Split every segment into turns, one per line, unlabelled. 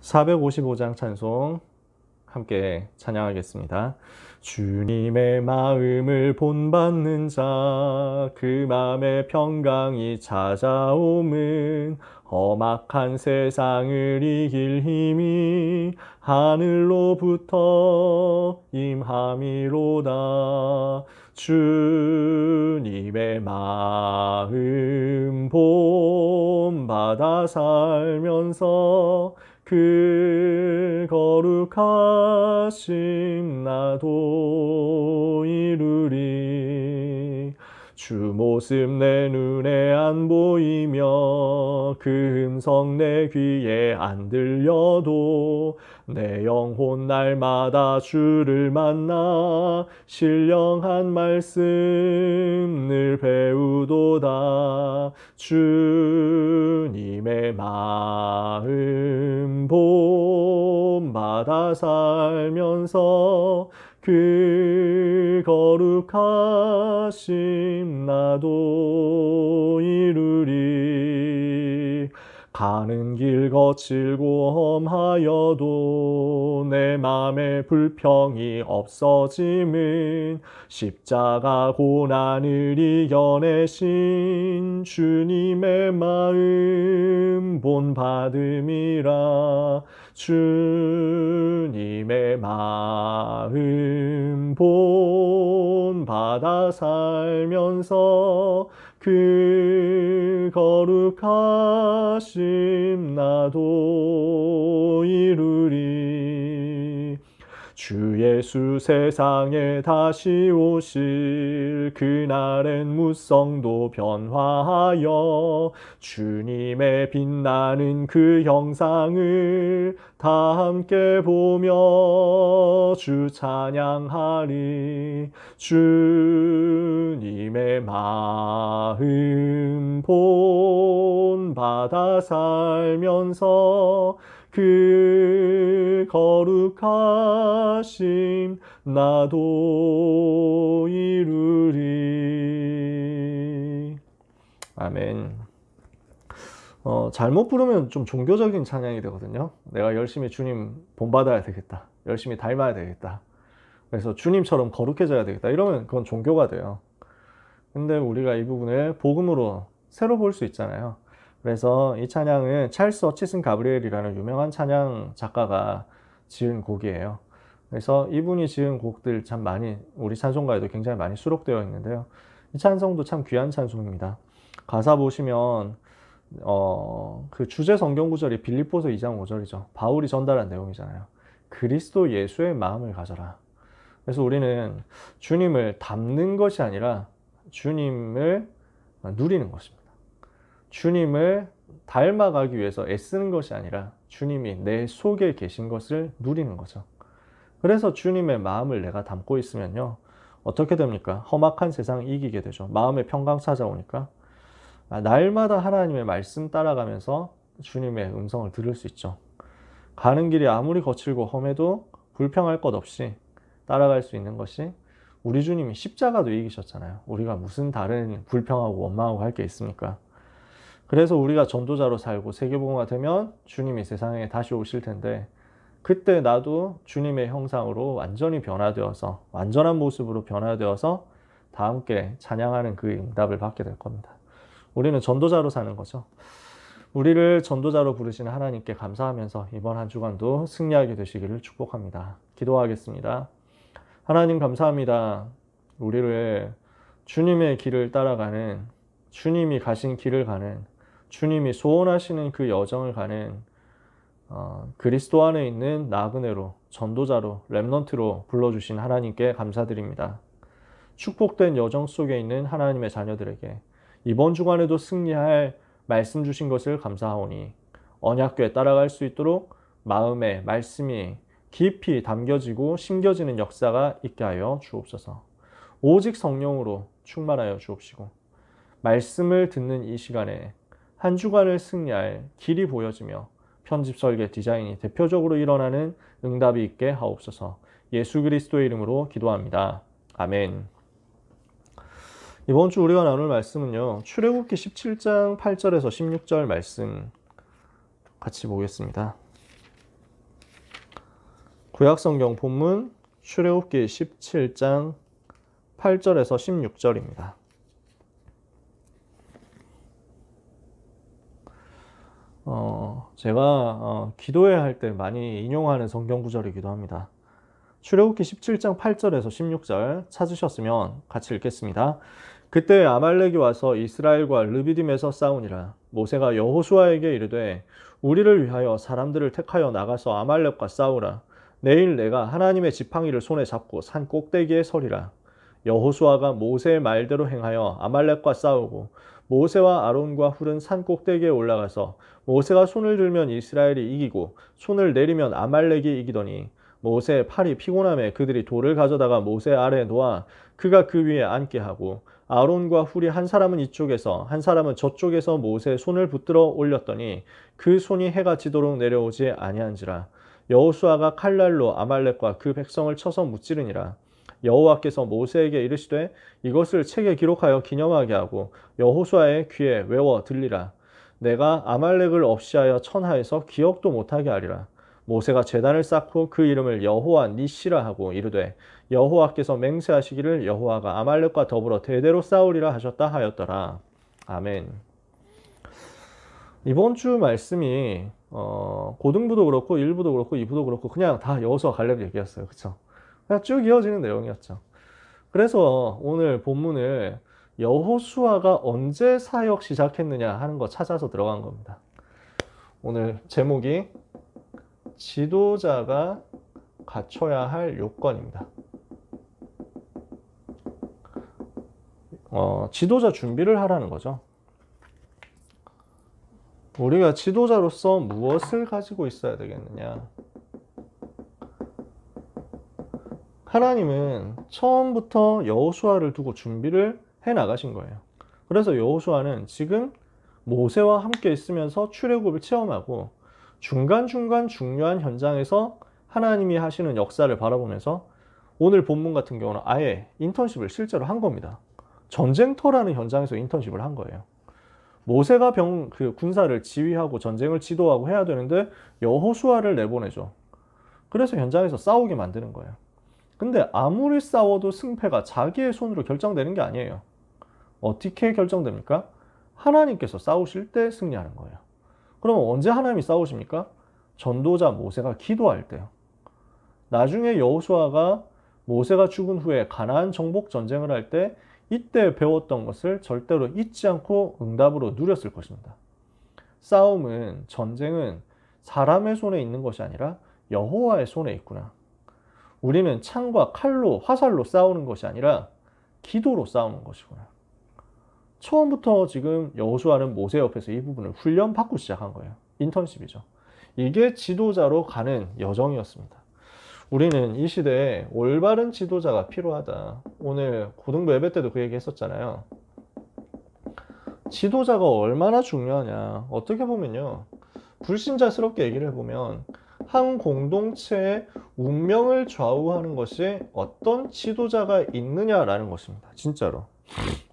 455장 찬송 함께 찬양하겠습니다. 주님의 마음을 본받는 자, 그 마음의 평강이 찾아옴은 험악한 세상을 이길 힘이 하늘로부터 임함이로다. 주님의 마음 본받아 살면서 그 거룩하심 나도 이루리. 주 모습 내 눈에 안 보이며 그 음성 내 귀에 안 들려도 내 영혼 날마다 주를 만나 신령한 말씀 늘 배우도다. 주님의 마음 본받아 살면서 그 거룩하심 나도 이루리. 가는 길 거칠고 험하여도 내 맘에 불평이 없어짐은 십자가 고난을 이겨내신 주님의 마음 본받음이라. 주님의 마음 본받아 살면서 그 거룩하심 나도 이루리. 주 예수 세상에 다시 오실 그날엔 무성도 변화하여 주님의 빛나는 그 형상을 다 함께 보며 주 찬양하리. 주님의 마음 본받아 살면서 그 거룩하심 나도 이루리. 아멘. 잘못 부르면 좀 종교적인 찬양이 되거든요. 내가 열심히 주님 본받아야 되겠다. 열심히 닮아야 되겠다. 그래서 주님처럼 거룩해져야 되겠다. 이러면 그건 종교가 돼요. 근데 우리가 이 부분을 복음으로 새로 볼 수 있잖아요. 그래서 이 찬양은 찰스 허치슨 가브리엘이라는 유명한 찬양 작가가 지은 곡이에요. 그래서 이분이 지은 곡들 참 많이 우리 찬송가에도 굉장히 많이 수록되어 있는데요. 이 찬송도 참 귀한 찬송입니다. 가사 보시면 그 주제 성경 구절이 빌립보서 2장 5절이죠. 바울이 전달한 내용이잖아요. 그리스도 예수의 마음을 가져라. 그래서 우리는 주님을 닮는 것이 아니라 주님을 누리는 것입니다. 주님을 닮아가기 위해서 애쓰는 것이 아니라 주님이 내 속에 계신 것을 누리는 거죠. 그래서 주님의 마음을 내가 담고 있으면요. 어떻게 됩니까? 험악한 세상 이기게 되죠. 마음의 평강 찾아오니까 날마다 하나님의 말씀 따라가면서 주님의 음성을 들을 수 있죠. 가는 길이 아무리 거칠고 험해도 불평할 것 없이 따라갈 수 있는 것이 우리 주님이 십자가도 이기셨잖아요. 우리가 무슨 다른 불평하고 원망하고 할 게 있습니까? 그래서 우리가 전도자로 살고 세계복음화 되면 주님이 세상에 다시 오실 텐데 그때 나도 주님의 형상으로 완전히 변화되어서 완전한 모습으로 변화되어서 다 함께 찬양하는 그 응답을 받게 될 겁니다. 우리는 전도자로 사는 거죠. 우리를 전도자로 부르시는 하나님께 감사하면서 이번 한 주간도 승리하게 되시기를 축복합니다. 기도하겠습니다. 하나님 감사합니다. 우리를 주님의 길을 따라가는, 주님이 가신 길을 가는, 주님이 소원하시는 그 여정을 가는 그리스도 안에 있는 나그네로, 전도자로, 렘넌트로 불러주신 하나님께 감사드립니다. 축복된 여정 속에 있는 하나님의 자녀들에게 이번 주간에도 승리할 말씀 주신 것을 감사하오니 언약궤에 따라갈 수 있도록 마음에 말씀이 깊이 담겨지고 심겨지는 역사가 있게 하여 주옵소서. 오직 성령으로 충만하여 주옵시고 말씀을 듣는 이 시간에 한 주간을 승리할 길이 보여지며 편집 설계 디자인이 대표적으로 일어나는 응답이 있게 하옵소서. 예수 그리스도의 이름으로 기도합니다. 아멘. 이번 주 우리가 나눌 말씀은요. 출애굽기 17장 8절에서 16절 말씀 같이 보겠습니다. 구약성경 본문 출애굽기 17장 8절에서 16절입니다. 제가 기도회 할 때 많이 인용하는 성경 구절이기도 합니다. 출애굽기 17장 8절에서 16절 찾으셨으면 같이 읽겠습니다. 그때 아말렉이 와서 이스라엘과 르비딤에서 싸우니라. 모세가 여호수아에게 이르되 우리를 위하여 사람들을 택하여 나가서 아말렉과 싸우라. 내일 내가 하나님의 지팡이를 손에 잡고 산 꼭대기에 서리라. 여호수아가 모세의 말대로 행하여 아말렉과 싸우고 모세와 아론과 훌은 산 꼭대기에 올라가서 모세가 손을 들면 이스라엘이 이기고 손을 내리면 아말렉이 이기더니 모세의 팔이 피곤함에 그들이 돌을 가져다가 모세 아래에 놓아 그가 그 위에 앉게 하고 아론과 훌이 한 사람은 이쪽에서 한 사람은 저쪽에서 모세의 손을 붙들어 올렸더니 그 손이 해가 지도록 내려오지 아니한지라. 여호수아가 칼날로 아말렉과 그 백성을 쳐서 무찌르니라. 여호와께서 모세에게 이르시되 이것을 책에 기록하여 기념하게 하고 여호수아의 귀에 외워 들리라. 내가 아말렉을 없이하여 천하에서 기억도 못하게 하리라. 모세가 제단을 쌓고 그 이름을 여호와 니시라 하고 이르되 여호와께서 맹세하시기를 여호와가 아말렉과 더불어 대대로 싸우리라 하셨다 하였더라. 아멘. 이번 주 말씀이 고등부도 그렇고 1부도 그렇고 2부도 그렇고 그냥 다 여호수아 갈렙 얘기였어요. 그쵸? 그냥 쭉 이어지는 내용이었죠. 그래서 오늘 본문을 여호수아가 언제 사역 시작했느냐 하는 거 찾아서 들어간 겁니다. 오늘 제목이 지도자가 갖춰야 할 요건입니다. 지도자 준비를 하라는 거죠. 우리가 지도자로서 무엇을 가지고 있어야 되겠느냐? 하나님은 처음부터 여호수아를 두고 준비를 해 나가신 거예요. 그래서 여호수아는 지금 모세와 함께 있으면서 출애굽을 체험하고 중간중간 중요한 현장에서 하나님이 하시는 역사를 바라보면서 오늘 본문 같은 경우는 아예 인턴십을 실제로 한 겁니다. 전쟁터라는 현장에서 인턴십을 한 거예요. 모세가 군사를 지휘하고 전쟁을 지도하고 해야 되는데 여호수아를 내보내죠. 그래서 현장에서 싸우게 만드는 거예요. 근데 아무리 싸워도 승패가 자기의 손으로 결정되는 게 아니에요. 어떻게 결정됩니까? 하나님께서 싸우실 때 승리하는 거예요. 그럼 언제 하나님이 싸우십니까? 전도자 모세가 기도할 때요. 나중에 여호수아가 모세가 죽은 후에 가나안 정복 전쟁을 할 때 이때 배웠던 것을 절대로 잊지 않고 응답으로 누렸을 것입니다. 싸움은, 전쟁은 사람의 손에 있는 것이 아니라 여호와의 손에 있구나. 우리는 창과 칼로, 화살로 싸우는 것이 아니라 기도로 싸우는 것이구나. 처음부터 지금 여호수아는 모세 옆에서 이 부분을 훈련받고 시작한 거예요. 인턴십이죠. 이게 지도자로 가는 여정이었습니다. 우리는 이 시대에 올바른 지도자가 필요하다. 오늘 고등부 예배 때도 그 얘기 했었잖아요. 지도자가 얼마나 중요하냐. 어떻게 보면요. 불신자스럽게 얘기를 해보면 한 공동체의 운명을 좌우하는 것이 어떤 지도자가 있느냐라는 것입니다. 진짜로.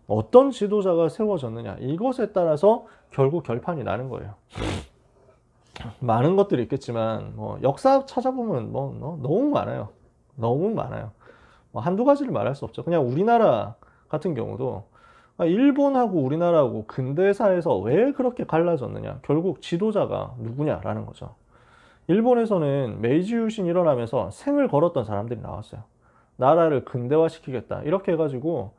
어떤 지도자가 세워졌느냐. 이것에 따라서 결국 결판이 나는 거예요. 많은 것들이 있겠지만 역사 찾아보면 너무 많아요. 너무 많아요. 한두 가지를 말할 수 없죠. 그냥 우리나라 같은 경우도 일본하고 우리나라하고 근대사에서 왜 그렇게 갈라졌느냐. 결국 지도자가 누구냐라는 거죠. 일본에서는 메이지 유신 일어나면서 생을 걸었던 사람들이 나왔어요. 나라를 근대화시키겠다. 이렇게 해가지고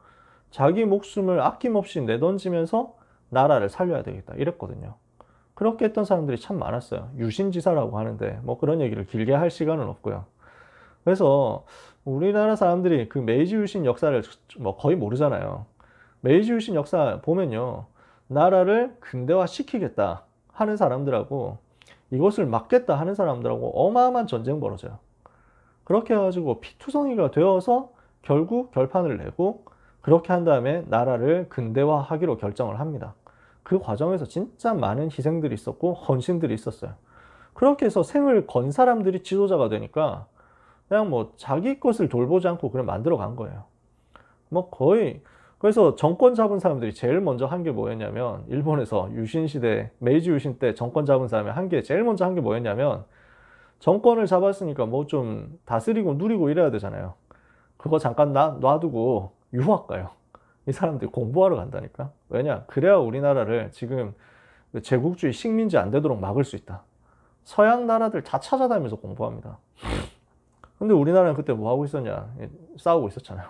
자기 목숨을 아낌없이 내던지면서 나라를 살려야 되겠다. 이랬거든요. 그렇게 했던 사람들이 참 많았어요. 유신지사라고 하는데 그런 얘기를 길게 할 시간은 없고요. 그래서 우리나라 사람들이 그 메이지 유신 역사를 거의 모르잖아요. 메이지 유신 역사 보면요. 나라를 근대화시키겠다 하는 사람들하고 이것을 막겠다 하는 사람들하고 어마어마한 전쟁 벌어져요. 그렇게 해가지고 피투성이가 되어서 결국 결판을 내고 그렇게 한 다음에 나라를 근대화하기로 결정을 합니다. 그 과정에서 진짜 많은 희생들이 있었고 헌신들이 있었어요. 그렇게 해서 생을 건 사람들이 지도자가 되니까 그냥 자기 것을 돌보지 않고 그냥 만들어 간 거예요. 거의 그래서 정권 잡은 사람들이 제일 먼저 한 게 뭐였냐면 일본에서 유신 시대 메이지 유신 때 정권 잡은 사람이 제일 먼저 한 게 뭐였냐면 정권을 잡았으니까 뭐 좀 다스리고 누리고 이래야 되잖아요. 그거 잠깐 놔두고 유학 가요. 이 사람들이 공부하러 간다니까. 왜냐? 그래야 우리나라를 지금 제국주의 식민지 안 되도록 막을 수 있다. 서양 나라들 다 찾아다니면서 공부합니다. 근데 우리나라는 그때 뭐 하고 있었냐? 싸우고 있었잖아요.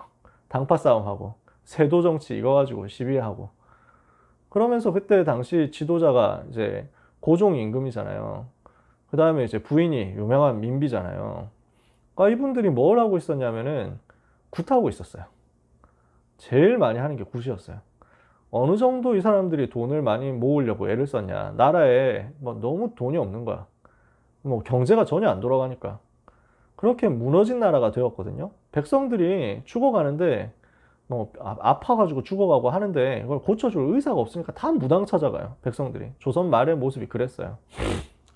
당파 싸움하고 세도 정치 이거 가지고 시비하고. 그러면서 그때 당시 지도자가 이제 고종 임금이잖아요. 그 다음에 이제 부인이 유명한 민비잖아요. 그러니까 이분들이 뭘 하고 있었냐면은 굿하고 있었어요. 제일 많이 하는 게 굿이었어요. 어느 정도 이 사람들이 돈을 많이 모으려고 애를 썼냐. 나라에 뭐 너무 돈이 없는 거야. 뭐 경제가 전혀 안 돌아가니까. 그렇게 무너진 나라가 되었거든요. 백성들이 죽어가는데 뭐 아파가지고 죽어가고 하는데 그걸 고쳐줄 의사가 없으니까 다 무당 찾아가요. 백성들이. 조선 말의 모습이 그랬어요.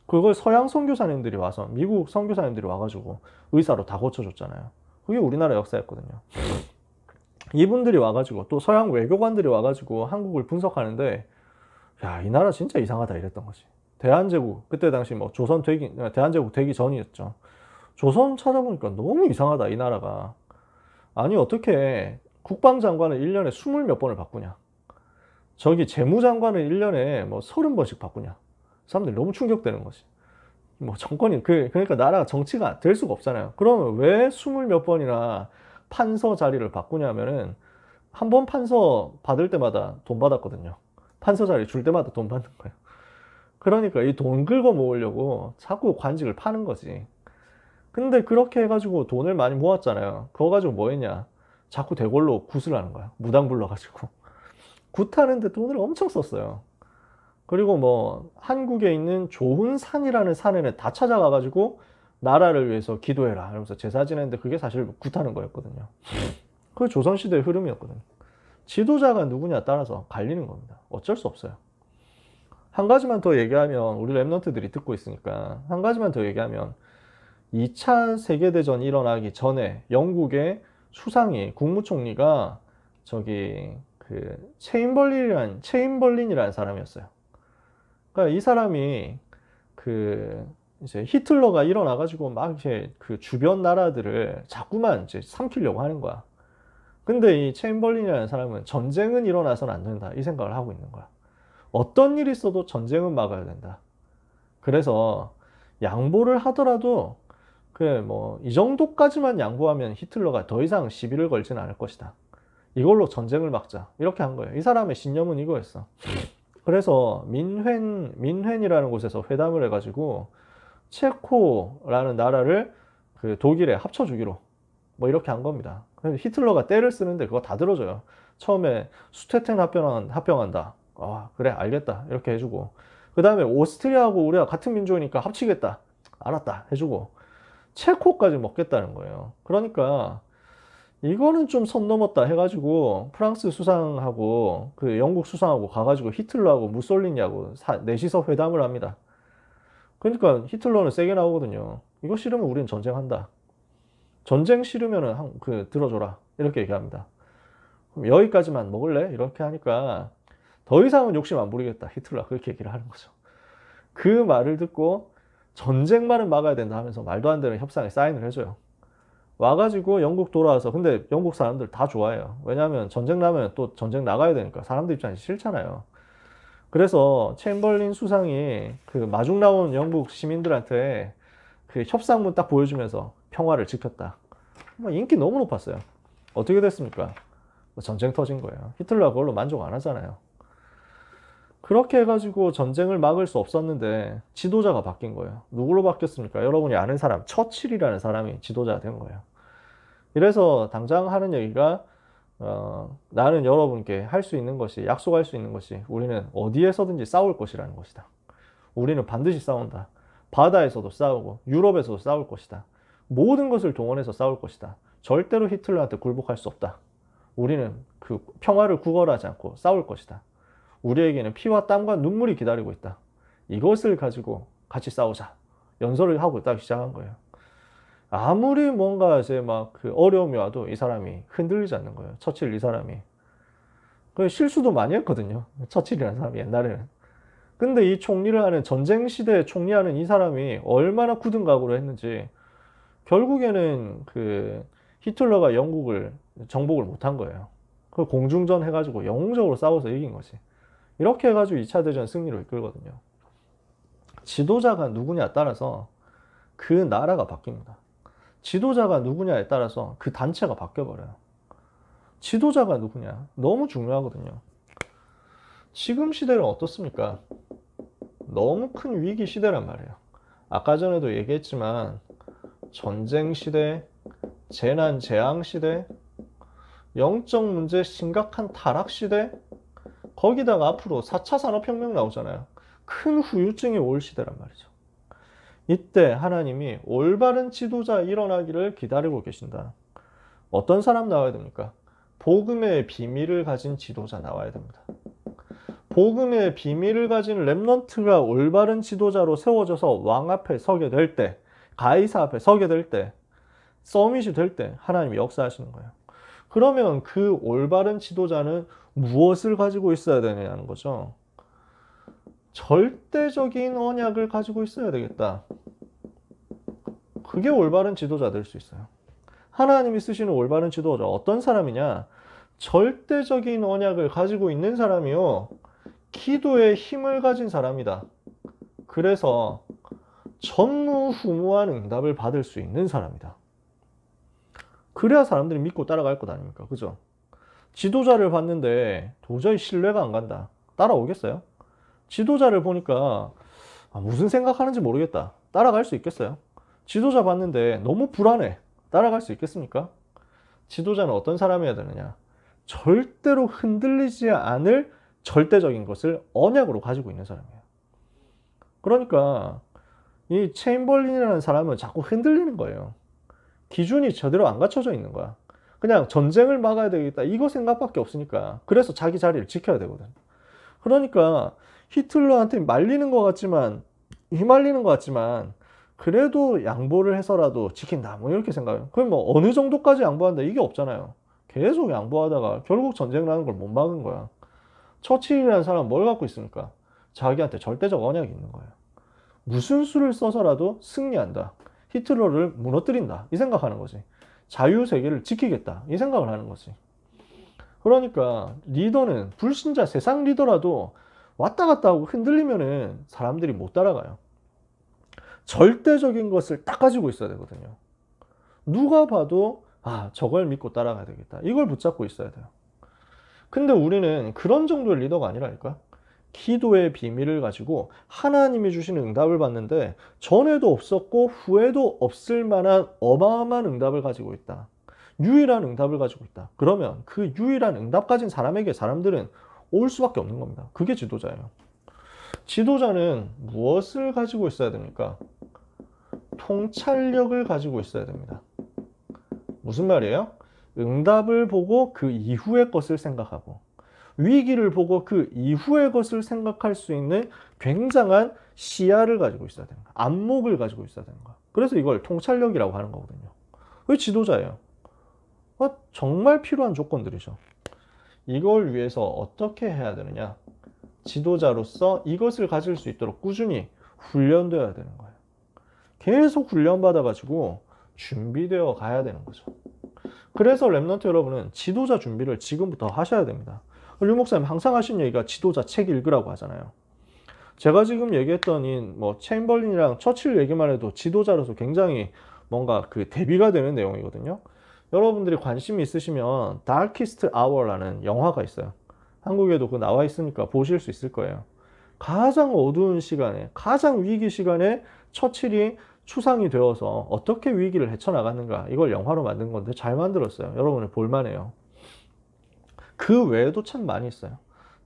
그걸 서양 선교사님들이 와서 미국 선교사님들이 와가지고 의사로 다 고쳐줬잖아요. 그게 우리나라 역사였거든요. 이분들이 와가지고 또 서양 외교관들이 와가지고 한국을 분석하는데 야, 이 나라 진짜 이상하다 이랬던 거지. 대한제국 그때 당시 뭐 조선 되기 대한제국 되기 전이었죠. 조선 찾아보니까 너무 이상하다 이 나라가. 아니 어떻게 국방장관을 1년에 20 몇 번을 바꾸냐. 저기 재무장관을 1년에 뭐 30번씩 바꾸냐. 사람들이 너무 충격되는 거지. 뭐 정권이 그러니까 나라가 정치가 될 수가 없잖아요. 그러면 왜 20 몇 번이나 판서 자리를 바꾸냐면은 한 번 판서 받을 때마다 돈 받았거든요. 판서 자리 줄 때마다 돈 받는 거예요. 그러니까 이 돈 긁어 모으려고 자꾸 관직을 파는 거지. 근데 그렇게 해가지고 돈을 많이 모았잖아요. 그거 가지고 뭐 했냐. 자꾸 대궐로 굿을 하는 거야. 무당 불러가지고. 굿하는데 돈을 엄청 썼어요. 그리고 뭐 한국에 있는 조훈산이라는 산에는 다 찾아가가지고 나라를 위해서 기도해라 이러면서 제사 지냈는데 그게 사실 굿하는 거였거든요. 그 조선시대의 흐름이었거든요. 지도자가 누구냐에 따라서 갈리는 겁니다. 어쩔 수 없어요. 한 가지만 더 얘기하면 우리 랩런트들이 듣고 있으니까 한 가지만 더 얘기하면 2차 세계대전이 일어나기 전에 영국의 수상이 국무총리가 저기 그 체인벌린이라는 사람이었어요. 그러니까 이 사람이 그 이제 히틀러가 일어나가지고 막 이제 그 주변 나라들을 자꾸만 이제 삼키려고 하는 거야. 근데 이 체인벌린이라는 사람은 전쟁은 일어나서는 안 된다 이 생각을 하고 있는 거야. 어떤 일이 있어도 전쟁은 막아야 된다. 그래서 양보를 하더라도 그래 뭐 이 정도까지만 양보하면 히틀러가 더 이상 시비를 걸지는 않을 것이다. 이걸로 전쟁을 막자 이렇게 한 거예요. 이 사람의 신념은 이거였어. 그래서 민헨이라는 곳에서 회담을 해가지고 체코라는 나라를 그 독일에 합쳐주기로 뭐 이렇게 한 겁니다. 히틀러가 떼를 쓰는데 그거 다 들어줘요. 처음에 수테텐 합병한다. 아 그래 알겠다 이렇게 해주고 그 다음에 오스트리아하고 우리가 같은 민족이니까 합치겠다. 알았다 해주고 체코까지 먹겠다는 거예요. 그러니까 이거는 좀 선 넘었다 해가지고 프랑스 수상하고 그 영국 수상하고 가가지고 히틀러하고 무솔리니하고 넷이서 회담을 합니다. 그러니까 히틀러는 세게 나오거든요. 이거 싫으면 우리는 전쟁한다. 전쟁 싫으면은 들어줘라 이렇게 얘기합니다. 그럼 여기까지만 먹을래? 이렇게 하니까 더 이상은 욕심 안 부리겠다. 히틀러가 그렇게 얘기를 하는 거죠. 그 말을 듣고 전쟁만은 막아야 된다 하면서 말도 안 되는 협상에 사인을 해줘요. 와가지고 영국 돌아와서 근데 영국 사람들 다 좋아해요. 왜냐하면 전쟁 나면 또 전쟁 나가야 되니까 사람들 입장에서 싫잖아요. 그래서 챔벌린 수상이 그 마중 나온 영국 시민들한테 그 협상문 딱 보여주면서 평화를 지켰다. 인기 너무 높았어요. 어떻게 됐습니까? 전쟁 터진 거예요. 히틀러가 그걸로 만족 안 하잖아요. 그렇게 해가지고 전쟁을 막을 수 없었는데 지도자가 바뀐 거예요. 누구로 바뀌었습니까? 여러분이 아는 사람, 처칠이라는 사람이 지도자가 된 거예요. 이래서 당장 하는 얘기가 나는 여러분께 할 수 있는 것이, 약속할 수 있는 것이 우리는 어디에서든지 싸울 것이라는 것이다. 우리는 반드시 싸운다. 바다에서도 싸우고 유럽에서도 싸울 것이다. 모든 것을 동원해서 싸울 것이다. 절대로 히틀러한테 굴복할 수 없다. 우리는 그 평화를 구걸하지 않고 싸울 것이다. 우리에게는 피와 땀과 눈물이 기다리고 있다. 이것을 가지고 같이 싸우자. 연설을 하고 딱 시작한 거예요. 아무리 뭔가 이제 막 그 어려움이 와도 이 사람이 흔들리지 않는 거예요. 처칠 이 사람이. 그 실수도 많이 했거든요. 처칠이라는 사람이 옛날에는. 근데 이 총리를 하는 전쟁 시대에 총리하는 이 사람이 얼마나 굳은 각오로 했는지 결국에는 그 히틀러가 영국을 정복을 못한 거예요. 그 공중전 해가지고 영웅적으로 싸워서 이긴 거지. 이렇게 해가지고 2차 대전 승리로 이끌거든요. 지도자가 누구냐에 따라서 그 나라가 바뀝니다. 지도자가 누구냐에 따라서 그 단체가 바뀌어버려요. 지도자가 누구냐 너무 중요하거든요. 지금 시대는 어떻습니까? 너무 큰 위기 시대란 말이에요. 아까 전에도 얘기했지만 전쟁 시대, 재난 재앙 시대, 영적 문제 심각한 타락 시대, 거기다가 앞으로 4차 산업혁명 나오잖아요. 큰 후유증이 올 시대란 말이죠. 이때 하나님이 올바른 지도자 일어나기를 기다리고 계신다. 어떤 사람 나와야 됩니까? 복음의 비밀을 가진 지도자 나와야 됩니다. 복음의 비밀을 가진 렘넌트가 올바른 지도자로 세워져서 왕 앞에 서게 될 때, 가이사 앞에 서게 될 때, 서밋이 될 때 하나님이 역사하시는 거예요. 그러면 그 올바른 지도자는 무엇을 가지고 있어야 되느냐는 거죠. 절대적인 언약을 가지고 있어야 되겠다. 그게 올바른 지도자 될 수 있어요. 하나님이 쓰시는 올바른 지도자 어떤 사람이냐? 절대적인 언약을 가지고 있는 사람이요. 기도의 힘을 가진 사람이다. 그래서 전무후무한 응답을 받을 수 있는 사람이다. 그래야 사람들이 믿고 따라갈 것 아닙니까? 그죠? 지도자를 봤는데 도저히 신뢰가 안 간다. 따라오겠어요? 지도자를 보니까 무슨 생각하는지 모르겠다. 따라갈 수 있겠어요? 지도자 봤는데 너무 불안해. 따라갈 수 있겠습니까? 지도자는 어떤 사람이어야 되느냐? 절대로 흔들리지 않을 절대적인 것을 언약으로 가지고 있는 사람이에요. 그러니까 이 체인벌린이라는 사람은 자꾸 흔들리는 거예요. 기준이 제대로 안 갖춰져 있는 거야. 그냥 전쟁을 막아야 되겠다 이거 생각밖에 없으니까. 그래서 자기 자리를 지켜야 되거든. 그러니까 히틀러한테 말리는 것 같지만, 휘말리는 것 같지만 그래도 양보를 해서라도 지킨다 뭐 이렇게 생각해요. 그럼 뭐 어느 정도까지 양보한다 이게 없잖아요. 계속 양보하다가 결국 전쟁 나는 걸 못 막은 거야. 처칠이라는 사람은 뭘 갖고 있습니까? 자기한테 절대적 언약이 있는 거예요. 무슨 수를 써서라도 승리한다. 히틀러를 무너뜨린다. 이 생각하는 거지. 자유세계를 지키겠다. 이 생각을 하는 거지. 그러니까 리더는 불신자 세상 리더라도 왔다 갔다 하고 흔들리면은 사람들이 못 따라가요. 절대적인 것을 딱 가지고 있어야 되거든요. 누가 봐도 저걸 믿고 따라가야 되겠다. 이걸 붙잡고 있어야 돼요. 근데 우리는 그런 정도의 리더가 아니라니까. 기도의 비밀을 가지고 하나님이 주시는 응답을 받는데 전에도 없었고 후에도 없을 만한 어마어마한 응답을 가지고 있다. 유일한 응답을 가지고 있다. 그러면 그 유일한 응답 가진 사람에게 사람들은 올 수밖에 없는 겁니다. 그게 지도자예요. 지도자는 무엇을 가지고 있어야 됩니까? 통찰력을 가지고 있어야 됩니다. 무슨 말이에요? 응답을 보고 그 이후의 것을 생각하고 위기를 보고 그 이후의 것을 생각할 수 있는 굉장한 시야를 가지고 있어야 되는 거야. 안목을 가지고 있어야 되는 거야. 그래서 이걸 통찰력이라고 하는 거거든요. 왜 지도자예요? 정말 필요한 조건들이죠. 이걸 위해서 어떻게 해야 되느냐? 지도자로서 이것을 가질 수 있도록 꾸준히 훈련되어야 되는 거예요. 계속 훈련받아가지고 준비되어 가야 되는 거죠. 그래서 렘넌트 여러분은 지도자 준비를 지금부터 하셔야 됩니다. 류 목사님 항상 하신 얘기가 지도자 책 읽으라고 하잖아요. 제가 지금 얘기했던 뭐 체인벌린이랑 처칠 얘기만 해도 지도자로서 굉장히 뭔가 그 대비가 되는 내용이거든요. 여러분들이 관심이 있으시면 Darkest Hour라는 영화가 있어요. 한국에도 그 나와 있으니까 보실 수 있을 거예요. 가장 어두운 시간에, 가장 위기 시간에 처칠이 추상이 되어서 어떻게 위기를 헤쳐나갔는가, 이걸 영화로 만든 건데 잘 만들었어요. 여러분은 볼만해요. 그 외에도 참 많이 있어요.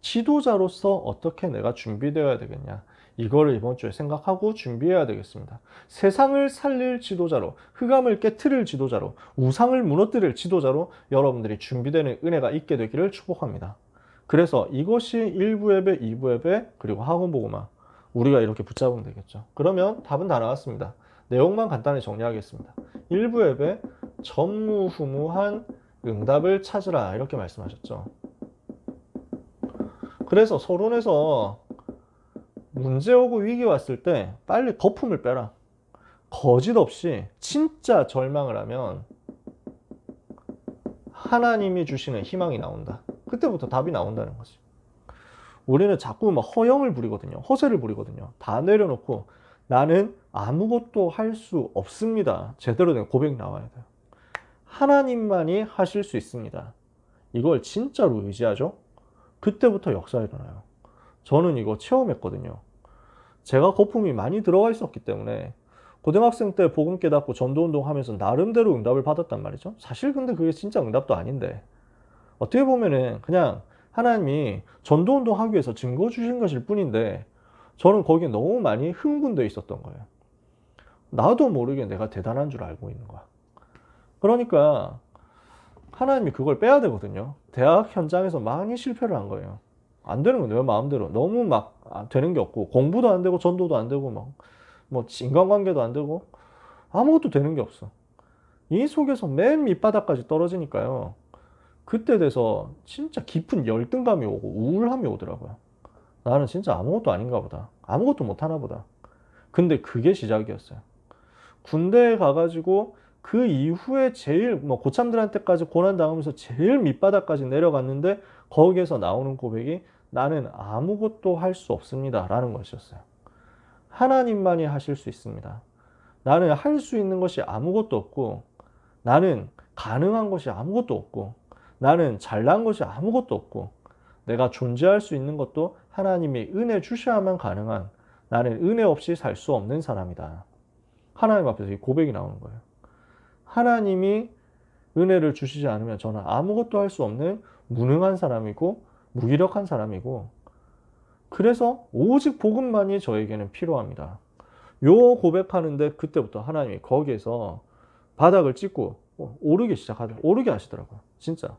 지도자로서 어떻게 내가 준비되어야 되겠냐, 이거를 이번 주에 생각하고 준비해야 되겠습니다. 세상을 살릴 지도자로, 흑암을 깨트릴 지도자로, 우상을 무너뜨릴 지도자로 여러분들이 준비되는 은혜가 있게 되기를 축복합니다. 그래서 이것이 1부 예배, 2부 예배, 그리고 학원보고마, 우리가 이렇게 붙잡으면 되겠죠. 그러면 답은 다 나왔습니다. 내용만 간단히 정리하겠습니다. 1부 예배, 전무후무한 응답을 찾으라, 이렇게 말씀하셨죠. 그래서 서론에서 문제 오고 위기 왔을 때 빨리 거품을 빼라. 거짓 없이 진짜 절망을 하면 하나님이 주시는 희망이 나온다. 그때부터 답이 나온다는 거지. 우리는 자꾸 막 허영을 부리거든요. 허세를 부리거든요. 다 내려놓고 나는 아무것도 할 수 없습니다. 제대로 된 고백이 나와야 돼요. 하나님만이 하실 수 있습니다. 이걸 진짜로 의지하죠? 그때부터 역사가 일어나요. 저는 이거 체험했거든요. 제가 거품이 많이 들어가 있었기 때문에 고등학생 때 복음 깨닫고 전도운동 하면서 나름대로 응답을 받았단 말이죠. 사실 근데 그게 진짜 응답도 아닌데 어떻게 보면은 그냥 하나님이 전도운동 하기 위해서 증거 주신 것일 뿐인데 저는 거기에 너무 많이 흥분되어 있었던 거예요. 나도 모르게 내가 대단한 줄 알고 있는 거야. 그러니까 하나님이 그걸 빼야 되거든요. 대학 현장에서 많이 실패를 한 거예요. 안 되는 거예요. 내 마음대로. 너무 막 되는 게 없고 공부도 안 되고 전도도 안 되고 뭐 인간관계도 안 되고 아무것도 되는 게 없어. 이 속에서 맨 밑바닥까지 떨어지니까요. 그때 돼서 진짜 깊은 열등감이 오고 우울함이 오더라고요. 나는 진짜 아무것도 아닌가 보다. 아무것도 못하나 보다. 근데 그게 시작이었어요. 군대에 가가지고 그 이후에 제일 고참들한테까지 고난당하면서 제일 밑바닥까지 내려갔는데 거기에서 나오는 고백이 나는 아무것도 할 수 없습니다 라는 것이었어요. 하나님만이 하실 수 있습니다. 나는 할 수 있는 것이 아무것도 없고 나는 가능한 것이 아무것도 없고 나는 잘난 것이 아무것도 없고 내가 존재할 수 있는 것도 하나님이 은혜 주셔야만 가능한 나는 은혜 없이 살 수 없는 사람이다. 하나님 앞에서 이 고백이 나오는 거예요. 하나님이 은혜를 주시지 않으면 저는 아무것도 할 수 없는 무능한 사람이고 무기력한 사람이고 그래서 오직 복음만이 저에게는 필요합니다. 요 고백하는데 그때부터 하나님이 거기에서 바닥을 찍고 오르게 하시더라고요. 진짜.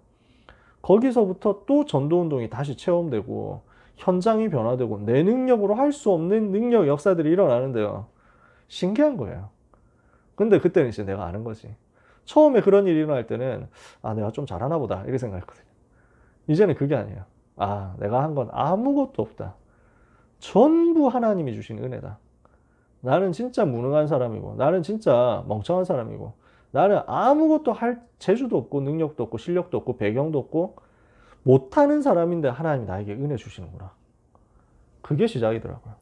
거기서부터 또 전도운동이 다시 체험되고 현장이 변화되고 내 능력으로 할 수 없는 능력 역사들이 일어나는데요. 신기한 거예요. 근데 그때는 이제 내가 아는 거지. 처음에 그런 일이 일어날 때는 내가 좀 잘하나 보다 이렇게 생각했거든요. 이제는 그게 아니에요. 내가 한 건 아무것도 없다. 전부 하나님이 주신 은혜다. 나는 진짜 무능한 사람이고 나는 진짜 멍청한 사람이고 나는 아무것도 할 재주도 없고 능력도 없고 실력도 없고 배경도 없고 못하는 사람인데 하나님이 나에게 은혜 주시는구나. 그게 시작이더라고요.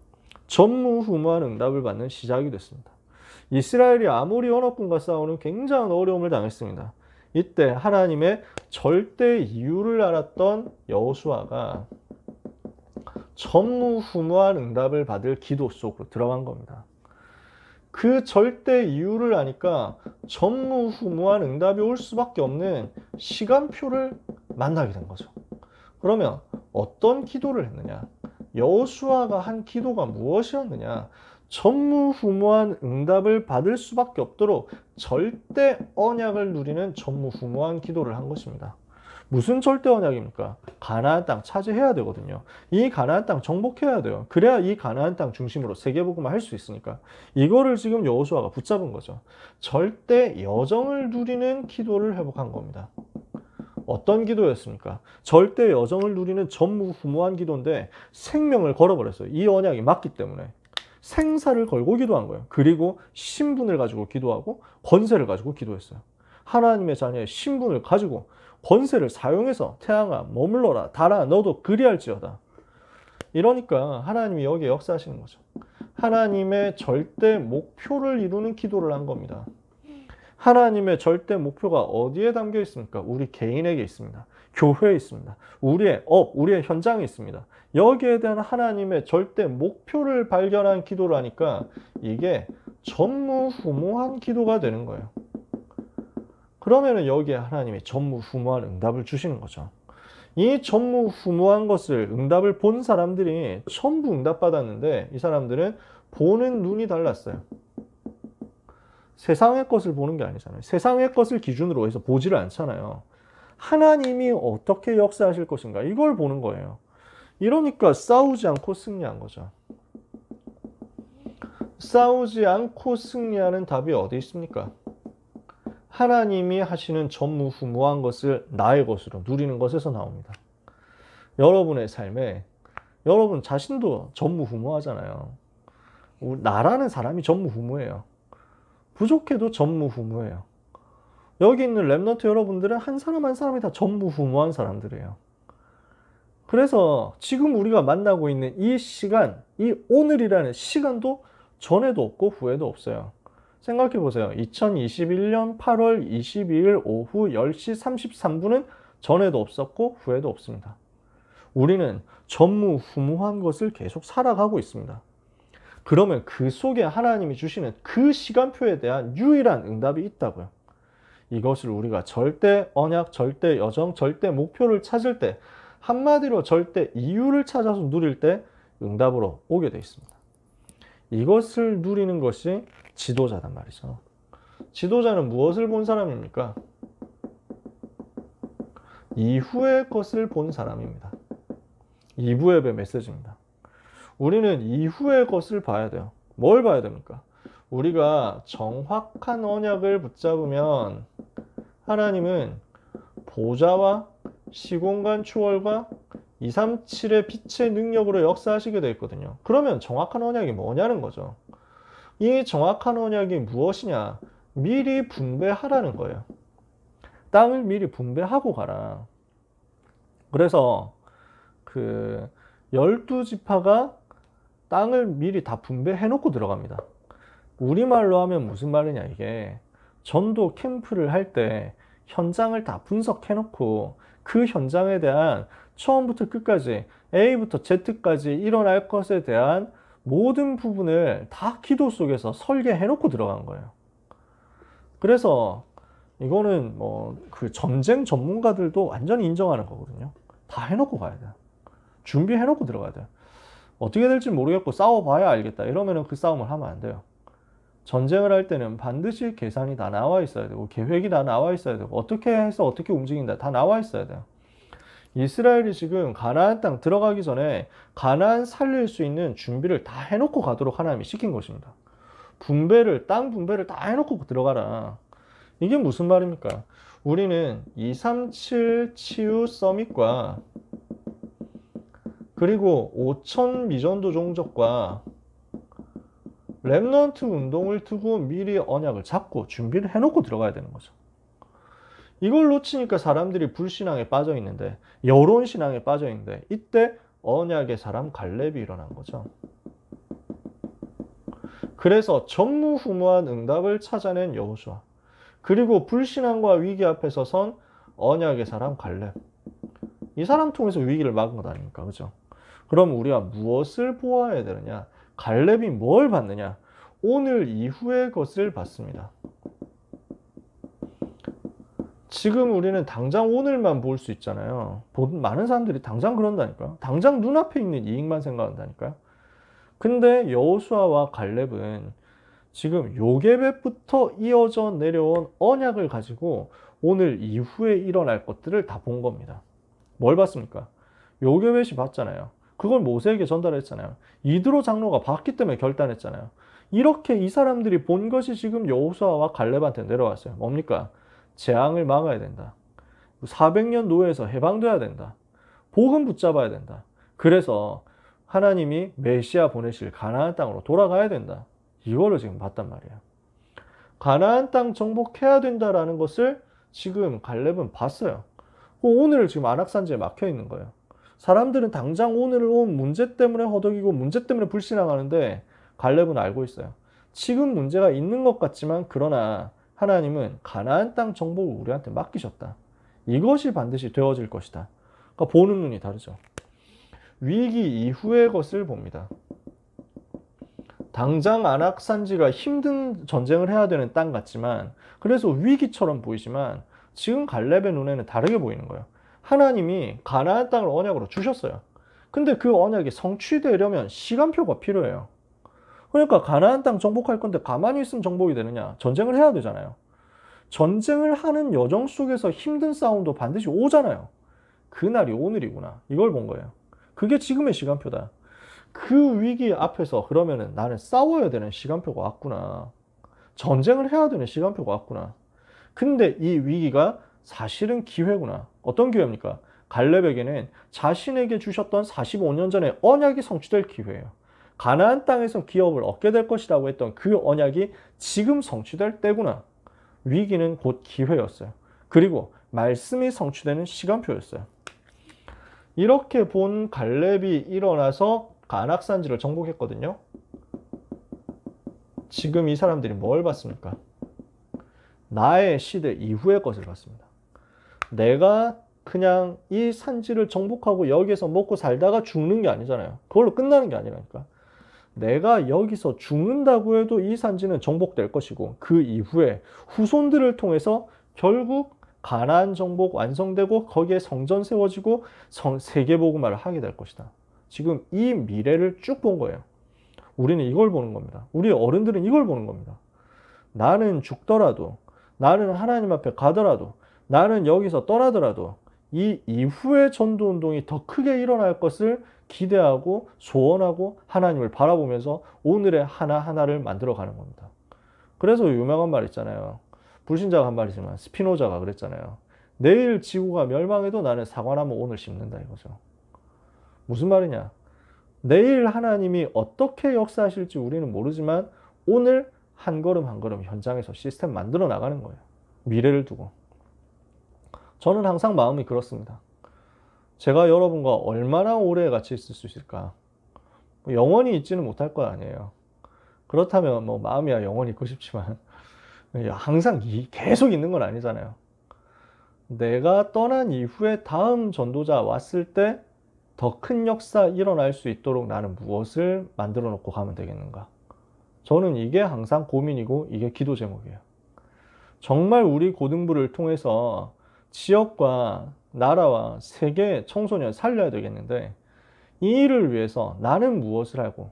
전무후무한 응답을 받는 시작이 됐습니다. 이스라엘이 아모리 언어꾼과 싸우는 굉장한 어려움을 당했습니다. 이때 하나님의 절대 이유를 알았던 여호수아가 전무후무한 응답을 받을 기도 속으로 들어간 겁니다. 그 절대 이유를 아니까 전무후무한 응답이 올 수밖에 없는 시간표를 만나게 된 거죠. 그러면 어떤 기도를 했느냐? 여호수아가 한 기도가 무엇이었느냐? 전무후무한 응답을 받을 수밖에 없도록 절대 언약을 누리는 전무후무한 기도를 한 것입니다. 무슨 절대 언약입니까? 가나안 땅 차지해야 되거든요. 이 가나안 땅 정복해야 돼요. 그래야 이 가나안 땅 중심으로 세계복음을 할 수 있으니까. 이거를 지금 여호수아가 붙잡은 거죠. 절대 여정을 누리는 기도를 회복한 겁니다. 어떤 기도였습니까? 절대 여정을 누리는 전무후무한 기도인데 생명을 걸어버렸어요. 이 언약이 맞기 때문에. 생사를 걸고 기도한 거예요. 그리고 신분을 가지고 기도하고 권세를 가지고 기도했어요. 하나님의 자녀의 신분을 가지고 권세를 사용해서 태양아 머물러라 달아 너도 그리할지어다. 이러니까 하나님이 여기에 역사하시는 거죠. 하나님의 절대 목표를 이루는 기도를 한 겁니다. 하나님의 절대 목표가 어디에 담겨 있습니까? 우리 개인에게 있습니다. 교회에 있습니다. 우리의 우리의 현장에 있습니다. 여기에 대한 하나님의 절대 목표를 발견한 기도를 하니까 이게 전무후무한 기도가 되는 거예요. 그러면은 여기에 하나님이 전무후무한 응답을 주시는 거죠. 이 전무후무한 것을 응답을 본 사람들이 전부 응답받았는데 이 사람들은 보는 눈이 달랐어요. 세상의 것을 보는 게 아니잖아요. 세상의 것을 기준으로 해서 보지를 않잖아요. 하나님이 어떻게 역사하실 것인가 이걸 보는 거예요. 이러니까 싸우지 않고 승리한 거죠. 싸우지 않고 승리하는 답이 어디 있습니까? 하나님이 하시는 전무후무한 것을 나의 것으로 누리는 것에서 나옵니다. 여러분의 삶에 여러분 자신도 전무후무하잖아요. 나라는 사람이 전무후무해요. 부족해도 전무후무해요. 여기 있는 랩넌트 여러분들은 한 사람 한 사람이 다 전무후무한 사람들이에요. 그래서 지금 우리가 만나고 있는 이 시간, 이 오늘이라는 시간도 전에도 없고 후에도 없어요. 생각해 보세요. 2021년 8월 22일 오후 10시 33분은 전에도 없었고 후에도 없습니다. 우리는 전무후무한 것을 계속 살아가고 있습니다. 그러면 그 속에 하나님이 주시는 그 시간표에 대한 유일한 응답이 있다고요. 이것을 우리가 절대 언약, 절대 여정, 절대 목표를 찾을 때, 한마디로 절대 이유를 찾아서 누릴 때 응답으로 오게 되어 있습니다. 이것을 누리는 것이 지도자단 말이죠. 지도자는 무엇을 본 사람입니까? 이후의 것을 본 사람입니다. 이부의 메시지입니다. 우리는 이후의 것을 봐야 돼요. 뭘 봐야 됩니까? 우리가 정확한 언약을 붙잡으면 하나님은 보좌와 시공간 초월과 237의 빛의 능력으로 역사하시게 되어 있거든요. 그러면 정확한 언약이 뭐냐는 거죠. 이 정확한 언약이 무엇이냐? 미리 분배하라는 거예요. 땅을 미리 분배하고 가라. 그래서 그 12지파가 땅을 미리 다 분배해 놓고 들어갑니다. 우리말로 하면 무슨 말이냐, 이게 전도 캠프를 할 때 현장을 다 분석해 놓고 그 현장에 대한 처음부터 끝까지 A부터 Z까지 일어날 것에 대한 모든 부분을 다 기도 속에서 설계해 놓고 들어간 거예요. 그래서 이거는 뭐 그 전쟁 전문가들도 완전히 인정하는 거거든요. 다 해놓고 가야 돼요. 준비해놓고 들어가야 돼요. 어떻게 될지 모르겠고 싸워봐야 알겠다 이러면은 그 싸움을 하면 안 돼요. 전쟁을 할 때는 반드시 계산이 다 나와 있어야 되고 계획이 다 나와 있어야 되고 어떻게 해서 어떻게 움직인다 다 나와 있어야 돼요. 이스라엘이 지금 가나안 땅 들어가기 전에 가나안 살릴 수 있는 준비를 다 해놓고 가도록 하나님이 시킨 것입니다. 땅 분배를 다 해놓고 들어가라. 이게 무슨 말입니까? 우리는 237 치유 서밋과 그리고 5천 미전도 종족과 랩넌트 운동을 두고 미리 언약을 잡고 준비를 해놓고 들어가야 되는 거죠. 이걸 놓치니까 사람들이 불신앙에 빠져 있는데, 여론 신앙에 빠져 있는데, 이때 언약의 사람 갈렙이 일어난 거죠. 그래서 전무후무한 응답을 찾아낸 여호수아, 그리고 불신앙과 위기 앞에서 선 언약의 사람 갈렙. 이 사람 통해서 위기를 막은 것 아닙니까? 그죠? 그럼 우리가 무엇을 보아야 되느냐? 갈렙이 뭘 봤느냐? 오늘 이후의 것을 봤습니다. 지금 우리는 당장 오늘만 볼 수 있잖아요. 많은 사람들이 당장 그런다니까요. 당장 눈앞에 있는 이익만 생각한다니까요. 근데 여호수아와 갈렙은 지금 요게벳부터 이어져 내려온 언약을 가지고 오늘 이후에 일어날 것들을 다 본 겁니다. 뭘 봤습니까? 요게벳이 봤잖아요. 그걸 모세에게 전달했잖아요. 이드로 장로가 봤기 때문에 결단했잖아요. 이렇게 이 사람들이 본 것이 지금 여호수아와 갈렙한테 내려왔어요. 뭡니까? 재앙을 막아야 된다. 400년 노예에서 해방돼야 된다. 복음 붙잡아야 된다. 그래서 하나님이 메시아 보내실 가나안 땅으로 돌아가야 된다. 이거를 지금 봤단 말이에요. 가나안 땅 정복해야 된다라는 것을 지금 갈렙은 봤어요. 오늘 지금 안악산지에 막혀 있는 거예요. 사람들은 당장 오늘 온 문제 때문에 허덕이고 문제 때문에 불신앙하는데 갈렙은 알고 있어요. 지금 문제가 있는 것 같지만 그러나 하나님은 가나안 땅 정복을 우리한테 맡기셨다. 이것이 반드시 되어질 것이다. 그러니까 보는 눈이 다르죠. 위기 이후의 것을 봅니다. 당장 안악산지가 힘든 전쟁을 해야 되는 땅 같지만 그래서 위기처럼 보이지만 지금 갈렙의 눈에는 다르게 보이는 거예요. 하나님이 가나안 땅을 언약으로 주셨어요. 근데 그 언약이 성취되려면 시간표가 필요해요. 그러니까 가나안 땅 정복할 건데 가만히 있으면 정복이 되느냐? 전쟁을 해야 되잖아요. 전쟁을 하는 여정 속에서 힘든 싸움도 반드시 오잖아요. 그날이 오늘이구나. 이걸 본 거예요. 그게 지금의 시간표다. 그 위기 앞에서 그러면은 나는 싸워야 되는 시간표가 왔구나. 전쟁을 해야 되는 시간표가 왔구나. 근데 이 위기가 사실은 기회구나. 어떤 기회입니까? 갈렙에게는 자신에게 주셨던 45년 전에 언약이 성취될 기회예요. 가나안 땅에서 기업을 얻게 될 것이라고 했던 그 언약이 지금 성취될 때구나. 위기는 곧 기회였어요. 그리고 말씀이 성취되는 시간표였어요. 이렇게 본 갈렙이 일어나서 안악산지를 정복했거든요. 지금 이 사람들이 뭘 봤습니까? 나의 시대 이후의 것을 봤습니다. 내가 그냥 이 산지를 정복하고 여기에서 먹고 살다가 죽는 게 아니잖아요. 그걸로 끝나는 게 아니라니까. 내가 여기서 죽는다고 해도 이 산지는 정복될 것이고 그 이후에 후손들을 통해서 결국 가나안 정복 완성되고 거기에 성전 세워지고 세계복음화를 하게 될 것이다. 지금 이 미래를 쭉 본 거예요. 우리는 이걸 보는 겁니다. 우리 어른들은 이걸 보는 겁니다. 나는 죽더라도, 나는 하나님 앞에 가더라도, 나는 여기서 떠나더라도 이 이후의 전도운동이 더 크게 일어날 것을 기대하고 소원하고 하나님을 바라보면서 오늘의 하나하나를 만들어가는 겁니다. 그래서 유명한 말 있잖아요. 불신자가 한 말이지만 스피노자가 그랬잖아요. 내일 지구가 멸망해도 나는 사과나무 오늘 심는다 이거죠. 무슨 말이냐? 내일 하나님이 어떻게 역사하실지 우리는 모르지만 오늘 한 걸음 한 걸음 현장에서 시스템 만들어 나가는 거예요. 미래를 두고. 저는 항상 마음이 그렇습니다. 제가 여러분과 얼마나 오래 같이 있을 수 있을까? 영원히 있지는 못할 거 아니에요. 그렇다면 뭐 마음이야 영원히 있고 싶지만 항상 계속 있는 건 아니잖아요. 내가 떠난 이후에 다음 전도자 왔을 때 더 큰 역사 일어날 수 있도록 나는 무엇을 만들어 놓고 가면 되겠는가? 저는 이게 항상 고민이고 이게 기도 제목이에요. 정말 우리 고등부를 통해서 지역과 나라와 세계 청소년 살려야 되겠는데 이 일을 위해서 나는 무엇을 하고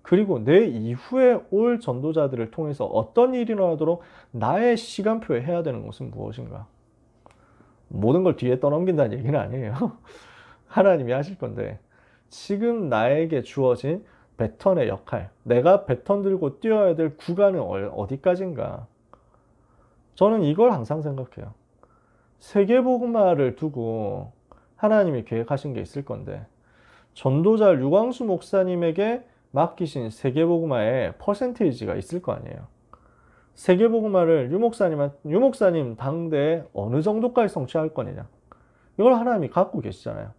그리고 내 이후에 올 전도자들을 통해서 어떤 일이 일어나도록 나의 시간표에 해야 되는 것은 무엇인가? 모든 걸 뒤에 떠넘긴다는 얘기는 아니에요. 하나님이 하실 건데 지금 나에게 주어진 배턴의 역할, 내가 배턴 들고 뛰어야 될 구간은 어디까지인가? 저는 이걸 항상 생각해요. 세계복음화를 두고 하나님이 계획하신 게 있을 건데 전도자 류광수 목사님에게 맡기신 세계복음화의 퍼센테이지가 있을 거 아니에요. 세계복음화를 유 목사님 당대에 어느 정도까지 성취할 거느냐. 이걸 하나님이 갖고 계시잖아요.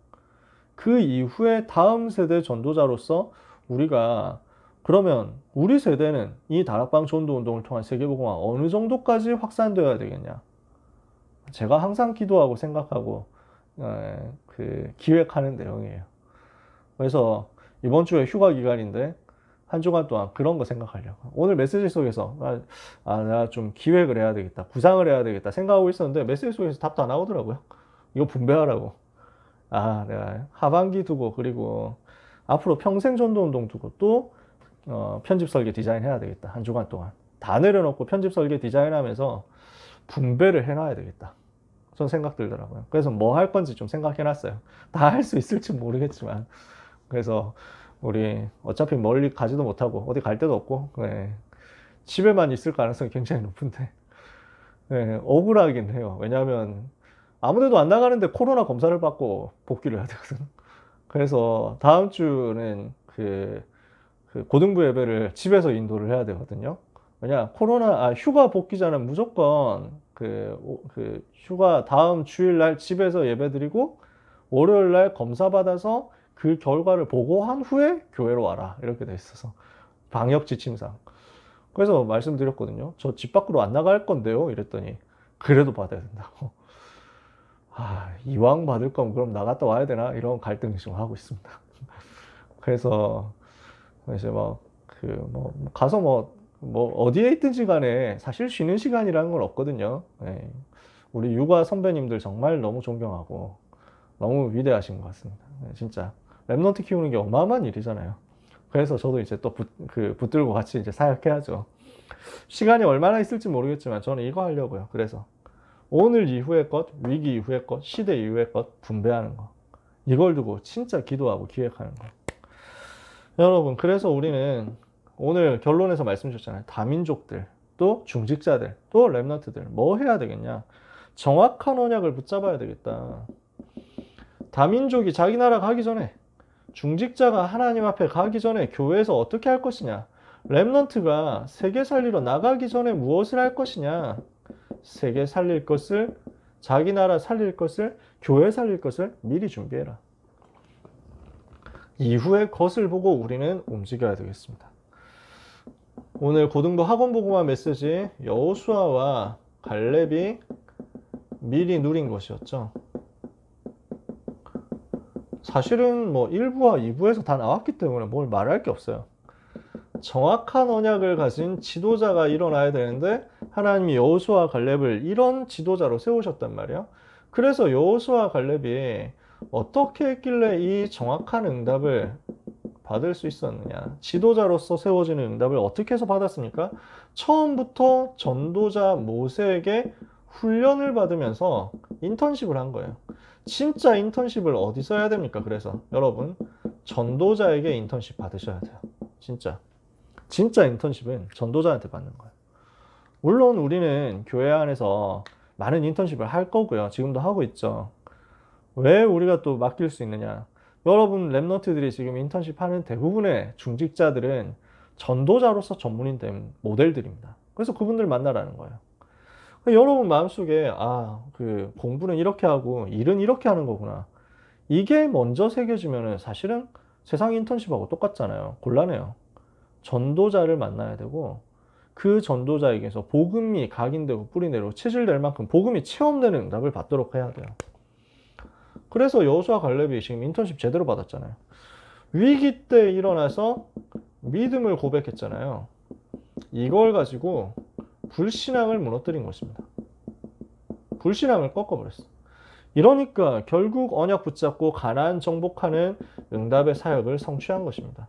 그 이후에 다음 세대 전도자로서 우리가 그러면 우리 세대는 이 다락방 전도운동을 통한 세계복음화 어느 정도까지 확산되어야 되겠냐. 제가 항상 기도하고 생각하고 기획하는 내용이에요. 그래서 이번 주에 휴가 기간인데 한 주간 동안 그런 거 생각하려고. 오늘 메시지 속에서 내가 좀 기획을 해야 되겠다, 구상을 해야 되겠다 생각하고 있었는데 메시지 속에서 답도 안 나오더라고요. 이거 분배하라고. 내가 하반기 두고 그리고 앞으로 평생 전도운동 두고 또 편집 설계 디자인 해야 되겠다. 한 주간 동안 다 내려놓고 편집 설계 디자인하면서 분배를 해놔야 되겠다. 전 생각 들더라고요. 그래서 뭐 할 건지 좀 생각해놨어요. 다 할 수 있을지 모르겠지만. 그래서 우리 어차피 멀리 가지도 못하고 어디 갈 데도 없고 집에만 있을 가능성이 굉장히 높은데 억울하긴 해요. 왜냐하면 아무데도 안 나가는데 코로나 검사를 받고 복귀를 해야 되거든. 그래서 다음 주는 그 고등부 예배를 집에서 인도를 해야 되거든요. 왜냐 휴가 복귀 전은 무조건 휴가 다음 주일날 집에서 예배드리고 월요일날 검사 받아서 그 결과를 보고한 후에 교회로 와라 이렇게 돼 있어서 방역 지침상. 그래서 말씀드렸거든요. 저 집 밖으로 안 나갈 건데요 이랬더니 그래도 받아야 된다고. 이왕 받을 거면 그럼 나갔다 와야 되나 이런 갈등을 지금 하고 있습니다. 그래서 이제 가서 어디에 있든지 간에 사실 쉬는 시간이라는 건 없거든요. 우리 육아 선배님들 정말 너무 존경하고 너무 위대하신 것 같습니다. 진짜 랩넌트 키우는 게 어마어마한 일이잖아요. 그래서 저도 이제 또 붙들고 같이 이제 사역해야죠. 시간이 얼마나 있을지 모르겠지만 저는 이거 하려고요. 그래서 오늘 이후의 것, 위기 이후의 것, 시대 이후의 것 분배하는 거. 이걸 두고 진짜 기도하고 기획하는 거. 여러분, 그래서 우리는 오늘 결론에서 말씀 주셨잖아요. 다민족들, 또 중직자들, 또 랩넌트들 뭐 해야 되겠냐? 정확한 언약을 붙잡아야 되겠다. 다민족이 자기 나라 가기 전에, 중직자가 하나님 앞에 가기 전에 교회에서 어떻게 할 것이냐, 렘넌트가 세계 살리러 나가기 전에 무엇을 할 것이냐, 세계 살릴 것을, 자기 나라 살릴 것을, 교회 살릴 것을 미리 준비해라. 이후의 것을 보고 우리는 움직여야 되겠습니다. 오늘 고등부 학원보고만 메시지, 여호수아와 갈렙이 미리 누린 것이었죠. 사실은 뭐 1부와 2부에서 다 나왔기 때문에 뭘 말할 게 없어요. 정확한 언약을 가진 지도자가 일어나야 되는데 하나님이 여호수아와 갈렙을 이런 지도자로 세우셨단 말이에요. 그래서 여호수아와 갈렙이 어떻게 했길래 이 정확한 응답을 받을 수 있었느냐, 지도자로서 세워지는 응답을 어떻게 해서 받았습니까? 처음부터 전도자 모세에게 훈련을 받으면서 인턴십을 한 거예요. 진짜 인턴십을 어디서 해야 됩니까? 그래서 여러분, 전도자에게 인턴십 받으셔야 돼요. 진짜 인턴십은 전도자한테 받는 거예요. 물론 우리는 교회 안에서 많은 인턴십을 할 거고요. 지금도 하고 있죠. 왜 우리가 또 맡길 수 있느냐? 여러분 랩런트들이 지금 인턴십 하는 대부분의 중직자들은 전도자로서 전문인 된 모델들입니다. 그래서 그분들 만나라는 거예요. 여러분 마음속에 그 공부는 이렇게 하고 일은 이렇게 하는 거구나, 이게 먼저 새겨지면은 사실은 세상 인턴십하고 똑같잖아요. 곤란해요. 전도자를 만나야 되고 그 전도자에게서 복음이 각인되고 뿌리내리고 체질될 만큼 복음이 체험되는 응답을 받도록 해야 돼요. 그래서 여호수아 갈렙이 지금 인턴십 제대로 받았잖아요. 위기 때 일어나서 믿음을 고백했잖아요. 이걸 가지고 불신앙을 무너뜨린 것입니다. 불신앙을 꺾어버렸어. 이러니까 결국 언약 붙잡고 가나안 정복하는 응답의 사역을 성취한 것입니다.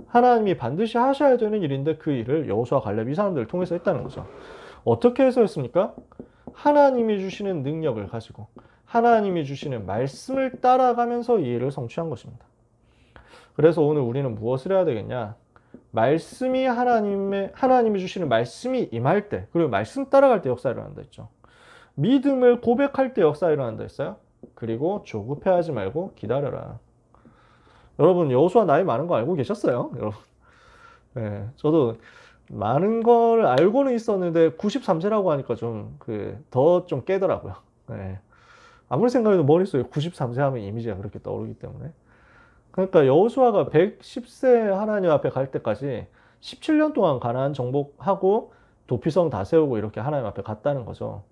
하나님이 반드시 하셔야 되는 일인데 그 일을 여호수아 갈렙 이 사람들을 통해서 했다는 거죠. 어떻게 해서 했습니까? 하나님이 주시는 능력을 가지고 하나님이 주시는 말씀을 따라가면서 이 일을 성취한 것입니다. 그래서 오늘 우리는 무엇을 해야 되겠냐? 말씀이 하나님이 주시는 말씀이 임할 때, 그리고 말씀 따라갈 때 역사가 일어난다 했죠. 믿음을 고백할 때 역사가 일어난다 했어요. 그리고 조급해하지 말고 기다려라. 여러분 여호수아 나이 많은 거 알고 계셨어요? 여러분. 네, 저도 많은 걸 알고는 있었는데 93세라고 하니까 더 좀 깨더라고요. 네. 아무리 생각해도 머릿속에 93세 하면 이미지가 그렇게 떠오르기 때문에. 그러니까 여호수아가 110세 하나님 앞에 갈 때까지 17년 동안 가나안 정복하고 도피성 다 세우고 이렇게 하나님 앞에 갔다는 거죠.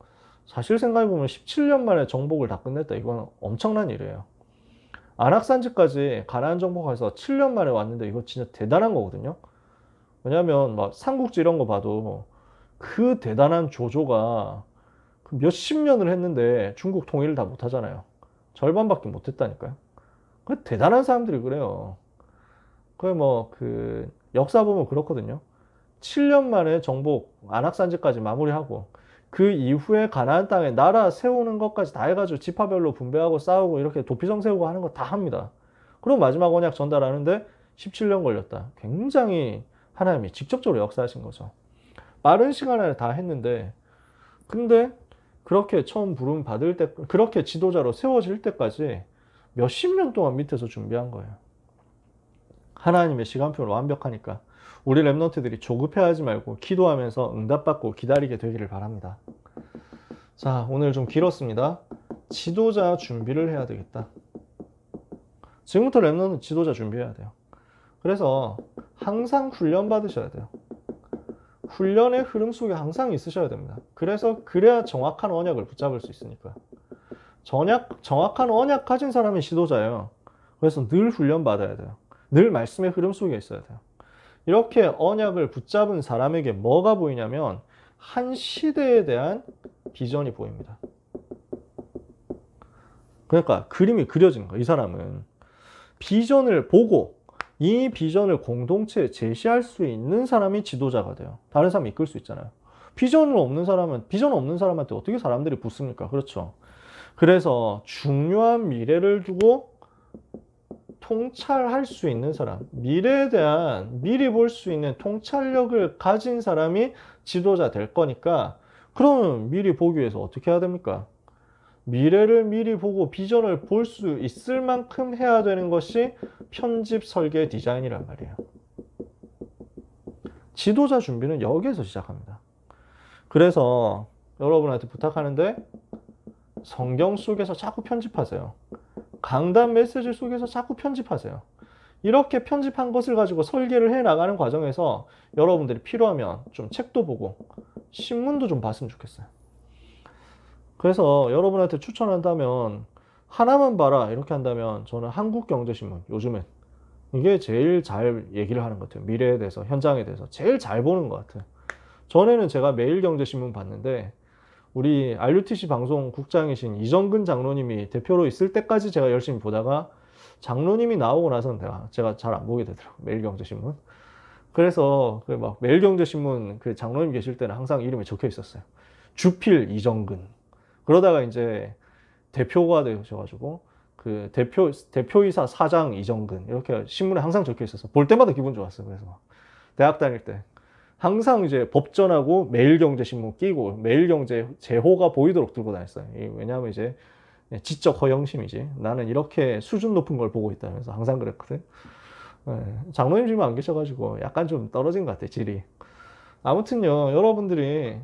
사실 생각해보면 17년 만에 정복을 다 끝냈다. 이건 엄청난 일이에요. 안악산지까지 가나안 정복해서 7년 만에 왔는데 이거 진짜 대단한 거거든요. 왜냐하면 막 삼국지 이런 거 봐도 그 대단한 조조가 몇십 년을 했는데 중국 통일을 다 못하잖아요. 절반밖에 못했다니까요. 그 대단한 사람들이 그래요. 그 역사 보면 그렇거든요. 7년 만에 정복 안악산지까지 마무리하고 그 이후에 가나안 땅에 나라 세우는 것까지 다 해가지고 지파별로 분배하고 싸우고 이렇게 도피성 세우고 하는 거 다 합니다. 그리고 마지막 언약 전달하는데 17년 걸렸다. 굉장히 하나님이 직접적으로 역사하신 거죠. 빠른 시간 안에 다 했는데, 근데 그렇게 처음 부름 받을 때, 그렇게 지도자로 세워질 때까지 몇십 년 동안 밑에서 준비한 거예요. 하나님의 시간표를 완벽하니까 우리 랩런트들이 조급해하지 말고 기도하면서 응답받고 기다리게 되기를 바랍니다. 자, 오늘 좀 길었습니다. 지도자 준비를 해야 되겠다. 지금부터 랩런트 지도자 준비해야 돼요. 그래서 항상 훈련 받으셔야 돼요. 훈련의 흐름 속에 항상 있으셔야 됩니다. 그래야 정확한 언약을 붙잡을 수 있으니까. 정확한 언약 가진 사람이 지도자예요. 그래서 늘 훈련 받아야 돼요. 늘 말씀의 흐름 속에 있어야 돼요. 이렇게 언약을 붙잡은 사람에게 뭐가 보이냐면 한 시대에 대한 비전이 보입니다. 그러니까 그림이 그려지는 거예요. 이 사람은 비전을 보고 이 비전을 공동체에 제시할 수 있는 사람이 지도자가 돼요. 다른 사람 이끌 수 있잖아요. 비전 없는 사람한테 어떻게 사람들이 붙습니까? 그렇죠. 그래서 중요한 미래를 두고 통찰할 수 있는 사람, 미래에 대한 미리 볼 수 있는 통찰력을 가진 사람이 지도자 될 거니까, 그러면 미리 보기 위해서 어떻게 해야 됩니까? 미래를 미리 보고 비전을 볼 수 있을 만큼 해야 되는 것이 편집, 설계, 디자인이란 말이에요. 지도자 준비는 여기에서 시작합니다. 그래서 여러분한테 부탁하는데 성경 속에서 자꾸 편집하세요. 강단 메시지 속에서 자꾸 편집하세요. 이렇게 편집한 것을 가지고 설계를 해 나가는 과정에서 여러분들이 필요하면 좀 책도 보고 신문도 좀 봤으면 좋겠어요. 그래서 여러분한테 추천한다면 하나만 봐라 이렇게 한다면 저는 한국경제신문 요즘엔 이게 제일 잘 얘기를 하는 것 같아요. 미래에 대해서, 현장에 대해서 제일 잘 보는 것 같아요. 전에는 제가 매일경제신문 봤는데 우리 RUTC 방송 국장이신 이정근 장로님이 대표로 있을 때까지 제가 열심히 보다가 장로님이 나오고 나서는 제가 잘 안 보게 되더라고요. 매일경제신문. 그래서 그 막 매일경제신문 그 장로님 계실 때는 항상 이름이 적혀 있었어요. 주필 이정근. 그러다가 이제 대표가 되셔가지고 그 대표이사 사장 이정근 이렇게 신문에 항상 적혀 있었어요. 볼 때마다 기분 좋았어요. 그래서 막 대학 다닐 때 항상 이제 법전하고 매일경제신문 끼고 매일경제 제호가 보이도록 들고 다녔어요. 왜냐하면 이제 지적 허영심이지. 나는 이렇게 수준 높은 걸 보고 있다면서 항상 그랬거든. 장로님 지금 안 계셔가지고 약간 좀 떨어진 것 같아, 질이. 아무튼요, 여러분들이